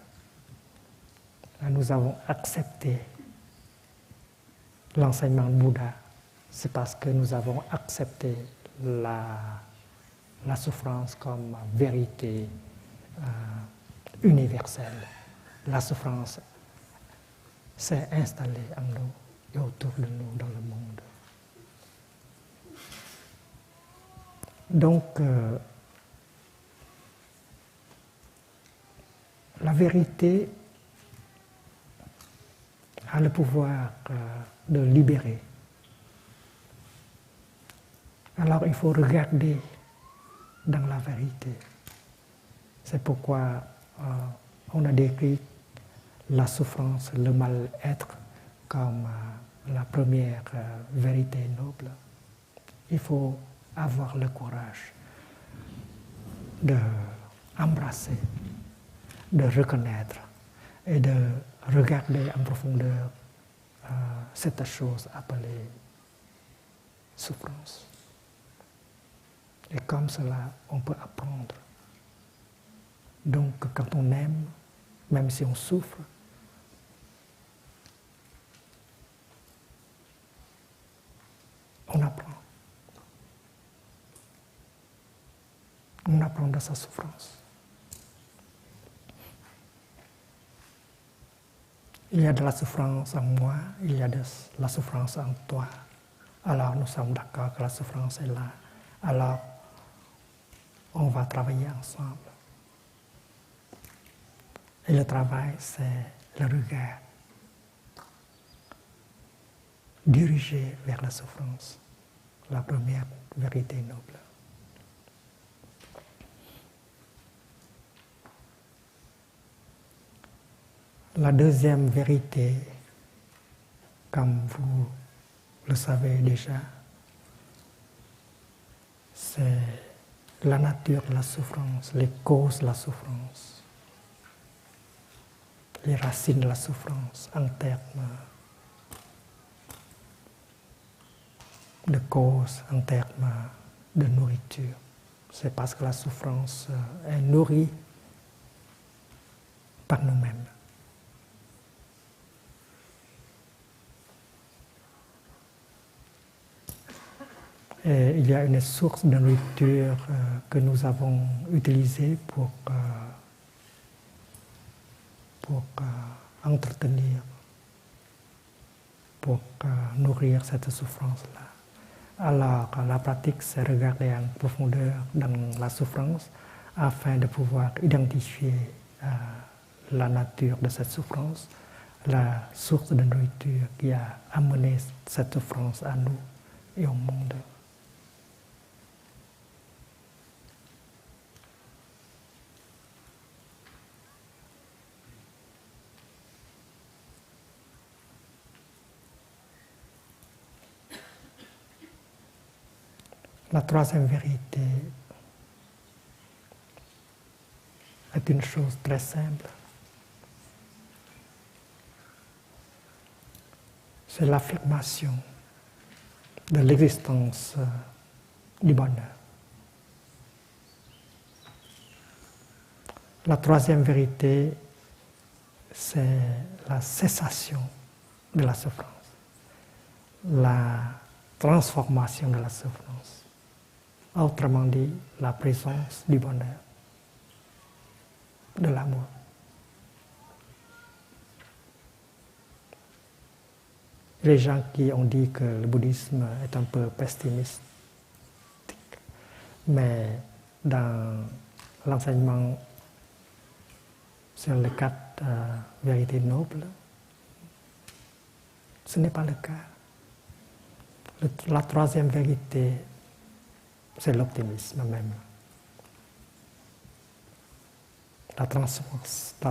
Là, nous avons accepté l'enseignement du Bouddha. C'est parce que nous avons accepté la souffrance comme vérité universelle. La souffrance s'est installée en nous et autour de nous dans le monde. Donc, la vérité a le pouvoir de libérer. Alors il faut regarder dans la vérité. C'est pourquoi on a décrit la souffrance, le mal-être comme la première vérité noble. Il faut avoir le courage d'embrasser, de reconnaître et de regarder en profondeur cette chose appelée souffrance. Et comme cela, on peut apprendre. Donc, quand on aime, même si on souffre, on apprend. On apprend de sa souffrance. Il y a de la souffrance en moi, il y a de la souffrance en toi. Alors nous sommes d'accord que la souffrance est là. Alors on va travailler ensemble. Et le travail, c'est le regard dirigé vers la souffrance, la première vérité noble. La deuxième vérité, comme vous le savez déjà, c'est la nature de la souffrance, les causes de la souffrance, les racines de la souffrance en termes de causes, en termes de nourriture. C'est parce que la souffrance est nourrie par nous-mêmes. Et il y a une source de nourriture que nous avons utilisée pour entretenir, pour nourrir cette souffrance-là. Alors, la pratique, c'est regarder en profondeur dans la souffrance afin de pouvoir identifier la nature de cette souffrance, la source de nourriture qui a amené cette souffrance à nous et au monde. La troisième vérité est une chose très simple. C'est l'affirmation de l'existence du bonheur. La troisième vérité, c'est la cessation de la souffrance, la transformation de la souffrance. Autrement dit, la présence du bonheur, de l'amour. Les gens qui ont dit que le bouddhisme est un peu pessimiste, mais dans l'enseignement sur les 4 vérités nobles, ce n'est pas le cas. La troisième vérité, c'est l'optimisme même. La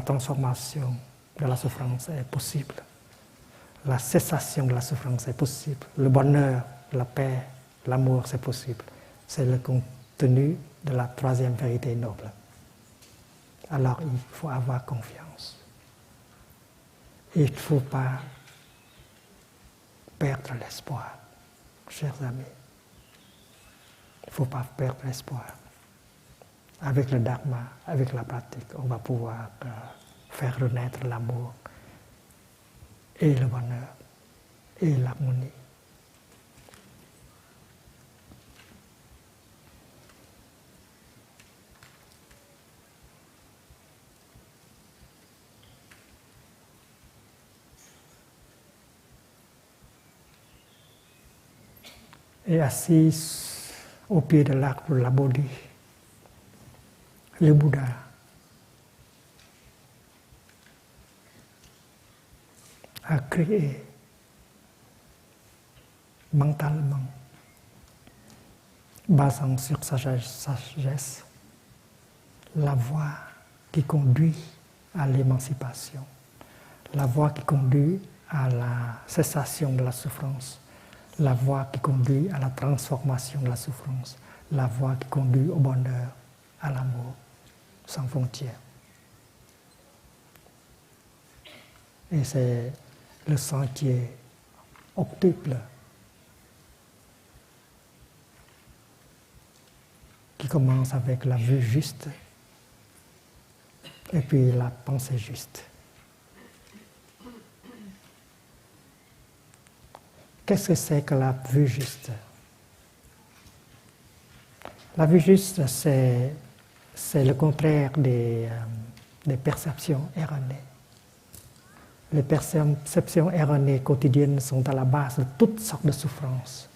transformation de la souffrance est possible. La cessation de la souffrance est possible. Le bonheur, la paix, l'amour, c'est possible. C'est le contenu de la troisième vérité noble. Alors il faut avoir confiance. Il ne faut pas perdre l'espoir, chers amis. Il ne faut pas perdre l'espoir. Avec le dharma, avec la pratique, on va pouvoir faire renaître l'amour et le bonheur et l'harmonie. Et assis au pied de l'arbre de la Bodhi, le Bouddha a créé mentalement, basant sur sa sagesse, la voie qui conduit à l'émancipation, la voie qui conduit à la cessation de la souffrance, la voie qui conduit à la transformation de la souffrance, la voie qui conduit au bonheur, à l'amour, sans frontières. Et c'est le sentier octuple qui commence avec la vue juste et puis la pensée juste. Qu'est-ce que c'est que la vue juste? La vue juste, c'est le contraire des perceptions erronées. Les perceptions erronées quotidiennes sont à la base de toutes sortes de souffrances,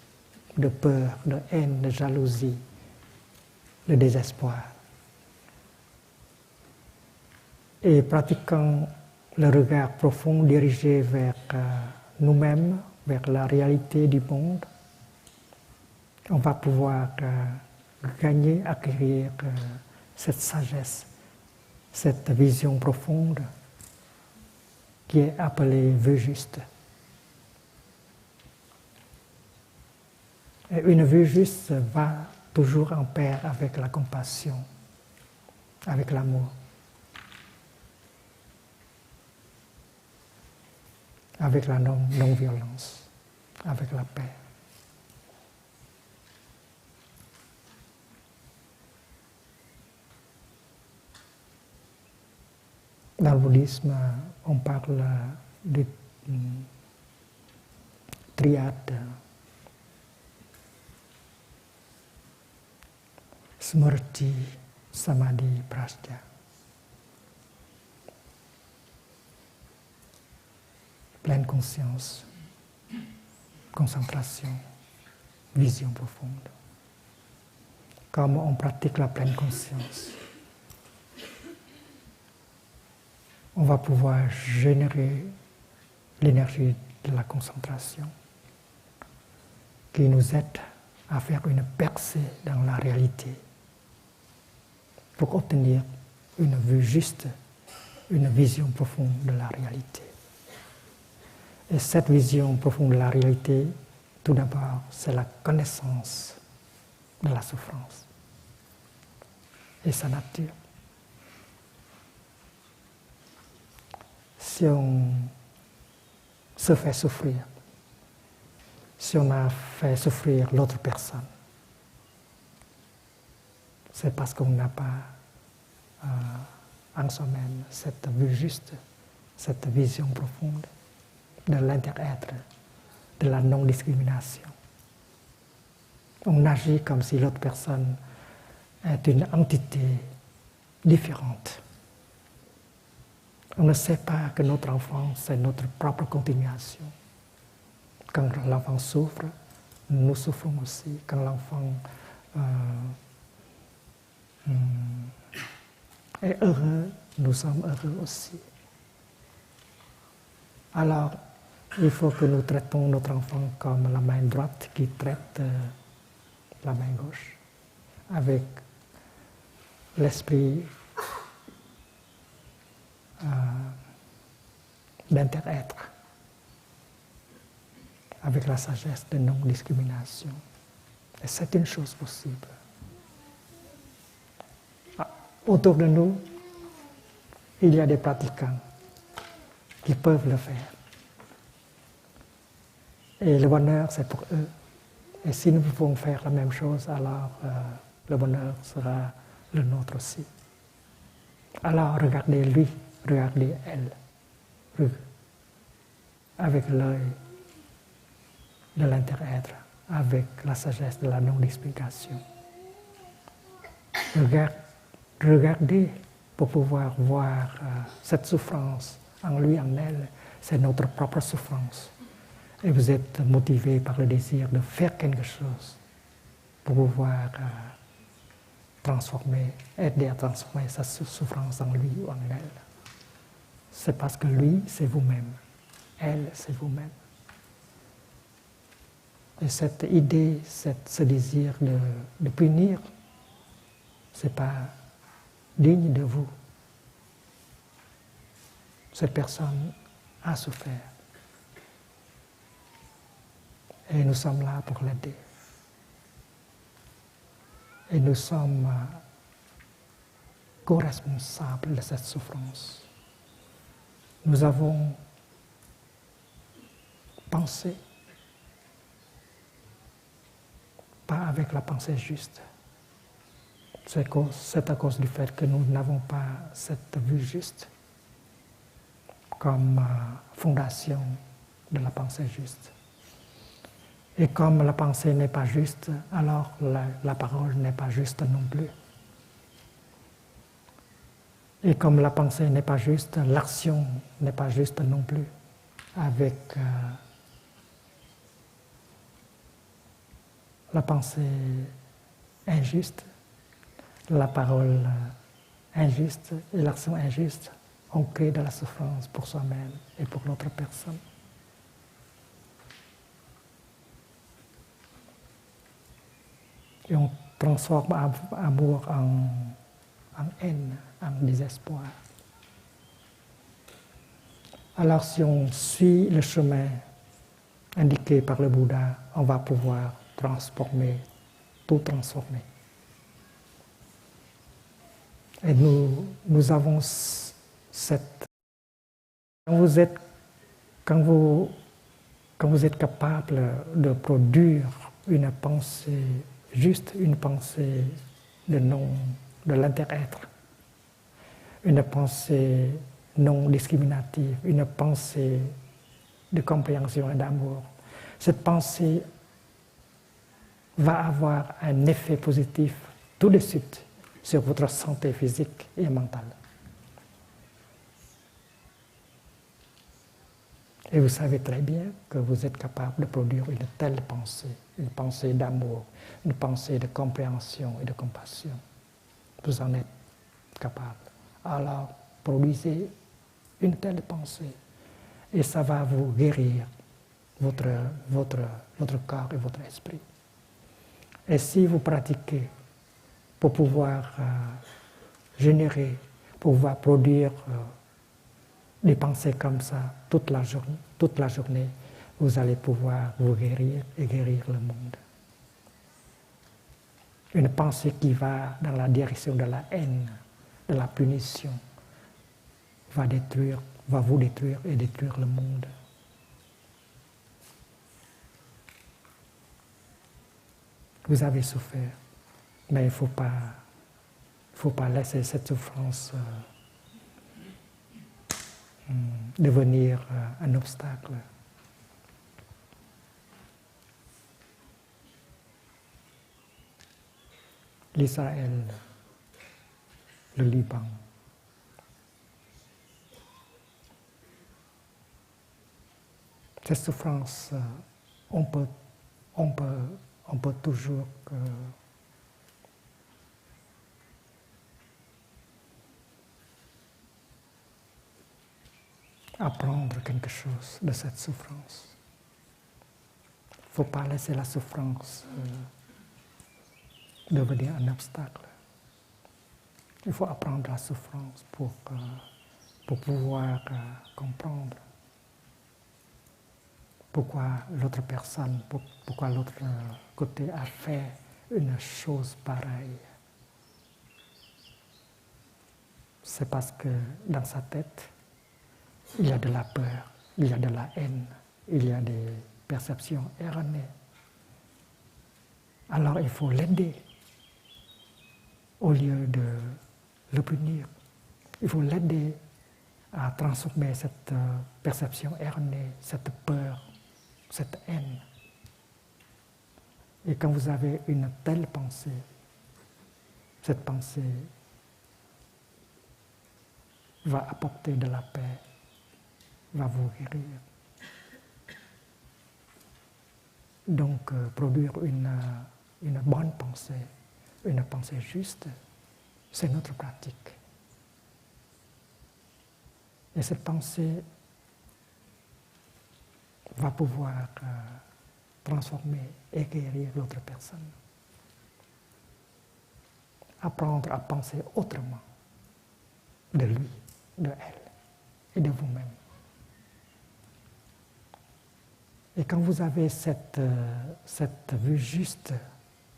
de peur, de haine, de jalousie, de désespoir. Et pratiquant le regard profond dirigé vers nous-mêmes, vers la réalité du monde, on va pouvoir gagner, acquérir cette sagesse, cette vision profonde qui est appelée vue juste. Et une vue juste va toujours en pair avec la compassion, avec l'amour, avec la non-violence, avec la paix. Dans le bouddhisme, on parle de triade. Smrti, Samadhi, Prajna. Pleine conscience, concentration, vision profonde. Comment on pratique la pleine conscience? On va pouvoir générer l'énergie de la concentration qui nous aide à faire une percée dans la réalité pour obtenir une vue juste, une vision profonde de la réalité. Et cette vision profonde de la réalité, tout d'abord, c'est la connaissance de la souffrance et sa nature. Si on se fait souffrir, si on a fait souffrir l'autre personne, c'est parce qu'on n'a pas en soi-même cette vue juste, cette vision profonde de l'inter-être, de la non-discrimination. On agit comme si l'autre personne est une entité différente. On ne sait pas que notre enfant, c'est notre propre continuation. Quand l'enfant souffre, nous souffrons aussi. Quand l'enfant est heureux, nous sommes heureux aussi. Alors, il faut que nous traitons notre enfant comme la main droite qui traite la main gauche, avec l'esprit d'inter-être, avec la sagesse de non-discrimination. Et c'est une chose possible. Autour de nous, il y a des pratiquants qui peuvent le faire. Et le bonheur, c'est pour eux. Et si nous pouvons faire la même chose, alors le bonheur sera le nôtre aussi. Alors regardez lui, regardez elle, avec l'œil de l'inter-être, avec la sagesse de la non-explication. Regardez pour pouvoir voir cette souffrance en lui, en elle, c'est notre propre souffrance. Et vous êtes motivé par le désir de faire quelque chose pour pouvoir aider à transformer sa souffrance en lui ou en elle. C'est parce que lui, c'est vous-même. Elle, c'est vous-même. Et cette idée, ce désir de punir, ce n'est pas digne de vous. Cette personne a souffert. Et nous sommes là pour l'aider. Et nous sommes co-responsables de cette souffrance. Nous avons pensé, pas avec la pensée juste. C'est à cause du fait que nous n'avons pas cette vue juste comme fondation de la pensée juste. Et comme la pensée n'est pas juste, alors la parole n'est pas juste non plus. Et comme la pensée n'est pas juste, l'action n'est pas juste non plus. Avec la pensée injuste, la parole injuste et l'action injuste, on crée de la souffrance pour soi-même et pour l'autre personne. Et on transforme amour en haine, en désespoir. Alors si on suit le chemin indiqué par le Bouddha, on va pouvoir tout transformer. Et nous avons cette... Quand vous êtes capable de produire une pensée juste, une pensée de l'inter-être, une pensée non discriminative, une pensée de compréhension et d'amour, cette pensée va avoir un effet positif tout de suite sur votre santé physique et mentale. Et vous savez très bien que vous êtes capable de produire une telle pensée, une pensée d'amour, une pensée de compréhension et de compassion. Vous en êtes capable. Alors, produisez une telle pensée et ça va vous guérir votre corps et votre esprit. Et si vous pratiquez pour pouvoir générer, pour pouvoir produire des pensées comme ça toute la journée, vous allez pouvoir vous guérir et guérir le monde. Une pensée qui va dans la direction de la haine, de la punition, va vous détruire et détruire le monde. Vous avez souffert, mais il ne faut pas laisser cette souffrance devenir un obstacle. L'Israël, le Liban, cette souffrance, on peut toujours apprendre quelque chose de cette souffrance. Il ne faut pas laisser la souffrance devenir un obstacle. Il faut apprendre la souffrance pour pouvoir comprendre pourquoi l'autre personne, pourquoi l'autre côté a fait une chose pareille. C'est parce que dans sa tête, il y a de la peur, il y a de la haine, il y a des perceptions erronées. Alors il faut l'aider au lieu de le punir. Il faut l'aider à transformer cette perception erronée, cette peur, cette haine. Et quand vous avez une telle pensée, cette pensée va apporter de la paix, va vous guérir. Donc, produire une bonne pensée, une pensée juste, c'est notre pratique. Et cette pensée va pouvoir transformer et guérir l'autre personne. Apprendre à penser autrement de lui, de elle et de vous-même. Et quand vous avez cette vue juste,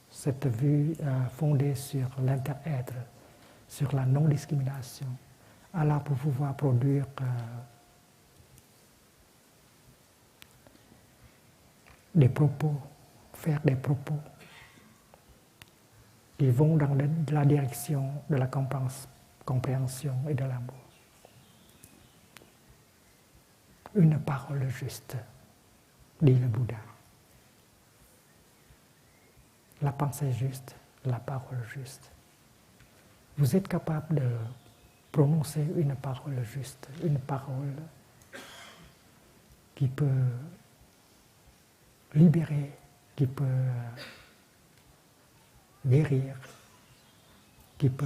cette vue fondée sur l'inter-être, sur la non-discrimination, alors pour pouvoir produire des propos, faire des propos qui vont dans la direction de la compréhension et de l'amour. Une parole juste, dit le Bouddha. La pensée juste, la parole juste. Vous êtes capable de prononcer une parole juste, une parole qui peut libérer, qui peut guérir, qui peut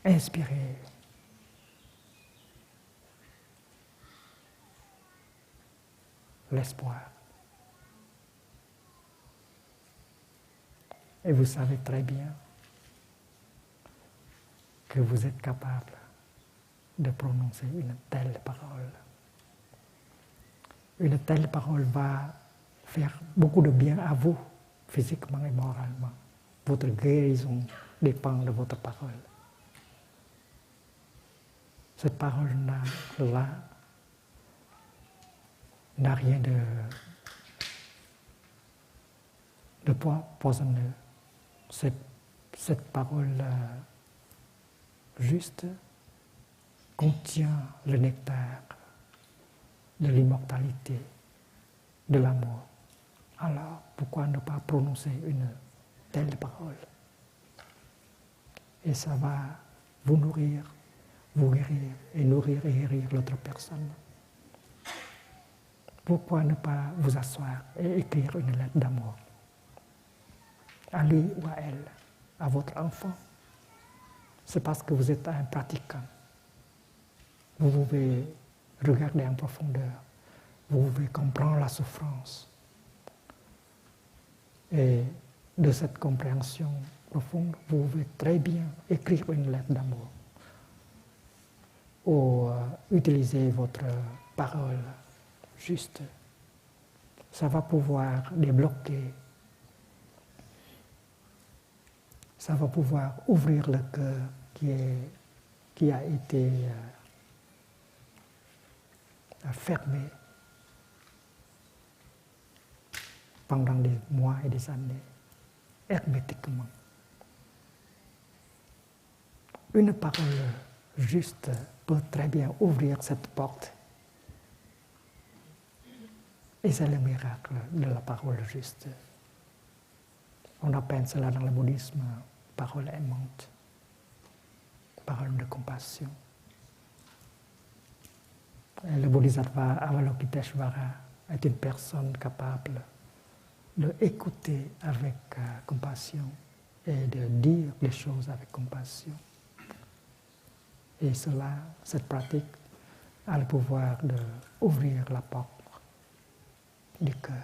inspirer. L'espoir. Et vous savez très bien que vous êtes capable de prononcer une telle parole. Une telle parole va faire beaucoup de bien à vous, physiquement et moralement. Votre guérison dépend de votre parole. Cette parole-là n'a rien de poisonneux. Cette parole juste contient le nectar de l'immortalité, de l'amour. Alors, pourquoi ne pas prononcer une telle parole? Et ça va vous nourrir, vous guérir et nourrir et guérir l'autre personne. Pourquoi ne pas vous asseoir et écrire une lettre d'amour à lui ou à elle, à votre enfant? C'est parce que vous êtes un pratiquant. Vous pouvez regarder en profondeur, vous pouvez comprendre la souffrance. Et de cette compréhension profonde, vous pouvez très bien écrire une lettre d'amour ou utiliser votre parole juste. Ça va pouvoir débloquer, ça va pouvoir ouvrir le cœur qui a été fermé pendant des mois et des années, hermétiquement. Une parole juste peut très bien ouvrir cette porte. Et c'est le miracle de la parole juste. On appelle cela dans le bouddhisme parole aimante, parole de compassion. Et le bodhisattva Avalokiteshvara est une personne capable d'écouter avec compassion et de dire les choses avec compassion. Et cela, cette pratique a le pouvoir d'ouvrir la porte du cœur.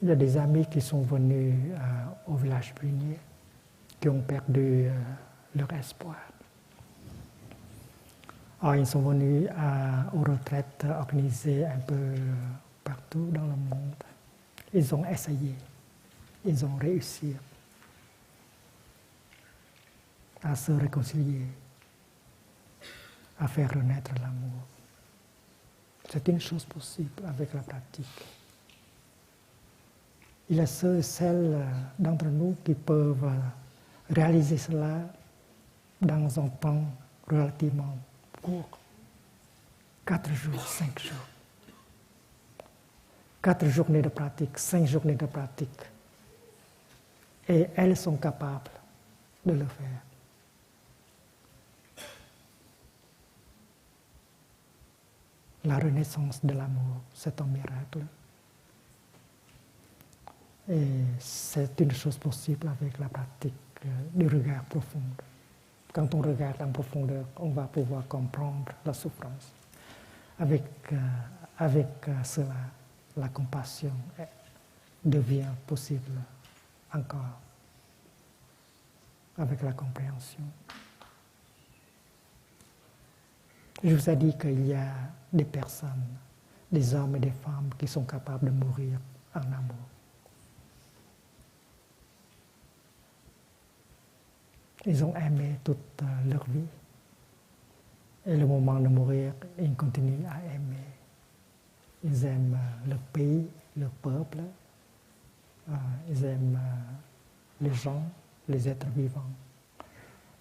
Il y a des amis qui sont venus au village Brunier, qui ont perdu leur espoir. Alors, ils sont venus aux retraites organisées un peu partout dans le monde. Ils ont essayé, ils ont réussi à se réconcilier, à faire renaître l'amour. C'est une chose possible avec la pratique. Il y a ceux et celles d'entre nous qui peuvent réaliser cela dans un temps relativement court. 4 jours, 5 jours. 4 journées de pratique, 5 journées de pratique. Et elles sont capables de le faire. La renaissance de l'amour, c'est un miracle. Et c'est une chose possible avec la pratique du regard profond. Quand on regarde en profondeur, on va pouvoir comprendre la souffrance. Avec avec cela, la compassion devient possible encore avec la compréhension. Je vous ai dit qu'il y a des personnes, des hommes et des femmes qui sont capables de mourir en amour. Ils ont aimé toute leur vie. Et le moment de mourir, ils continuent à aimer. Ils aiment leur pays, leur peuple. Ils aiment les gens, les êtres vivants.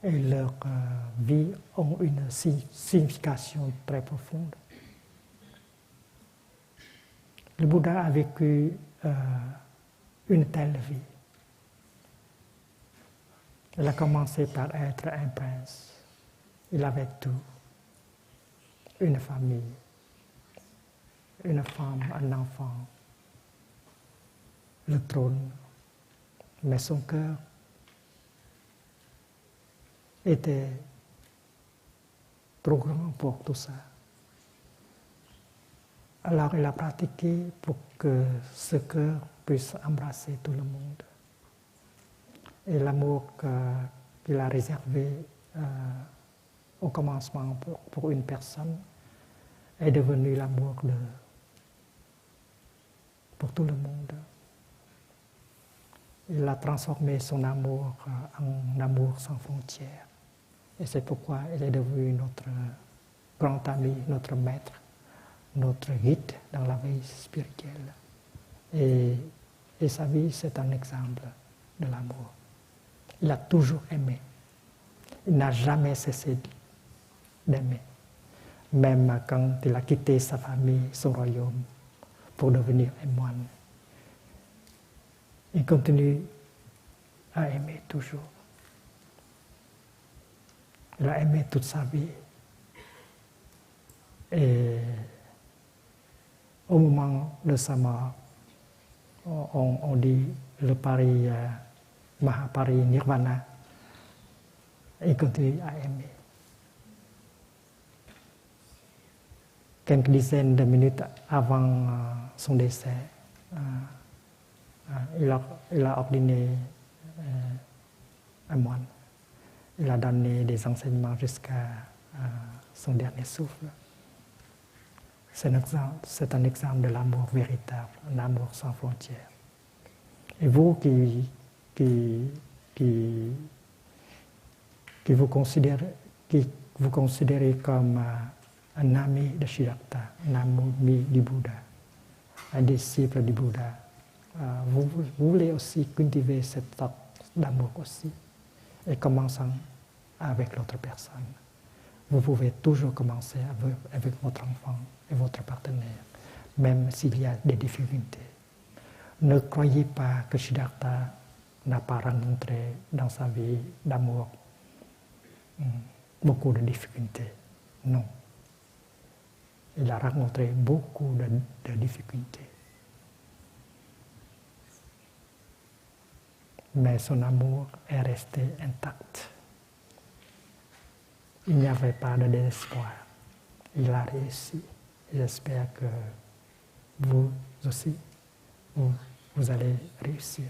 Et leur vie ont une signification très profonde. Le Bouddha a vécu une telle vie. Il a commencé par être un prince. Il avait tout. Une famille, une femme, un enfant, le trône. Mais son cœur était trop grand pour tout ça. Alors il a pratiqué pour que ce cœur puisse embrasser tout le monde. Et l'amour qu'il a réservé au commencement pour une personne est devenu l'amour pour tout le monde. Il a transformé son amour en amour sans frontières. Et c'est pourquoi il est devenu notre grand ami, notre maître, notre guide dans la vie spirituelle. Et sa vie, c'est un exemple de l'amour. Il a toujours aimé. Il n'a jamais cessé d'aimer. Même quand il a quitté sa famille, son royaume, pour devenir un moine. Il continue à aimer toujours. Il a aimé toute sa vie. Et au moment de sa mort, on dit le pari Mahapari Nirvana, il continue à aimer. Quelques dizaines de minutes avant son décès, il a ordonné un moine. Il a donné des enseignements jusqu'à son dernier souffle. C'est un exemple de l'amour véritable, un amour sans frontières. Et vous qui vous considérez comme un ami de Siddhartha, un ami du Bouddha, un disciple du Bouddha, vous voulez aussi cultiver cette sorte d'amour aussi, et commençant avec l'autre personne. Vous pouvez toujours commencer avec votre enfant et votre partenaire, même s'il y a des difficultés. Ne croyez pas que Siddhartha n'a pas rencontré dans sa vie d'amour beaucoup de difficultés. Non. Il a rencontré beaucoup de difficultés. Mais son amour est resté intact. Il n'y avait pas de désespoir. Il a réussi. J'espère que vous aussi, vous allez réussir.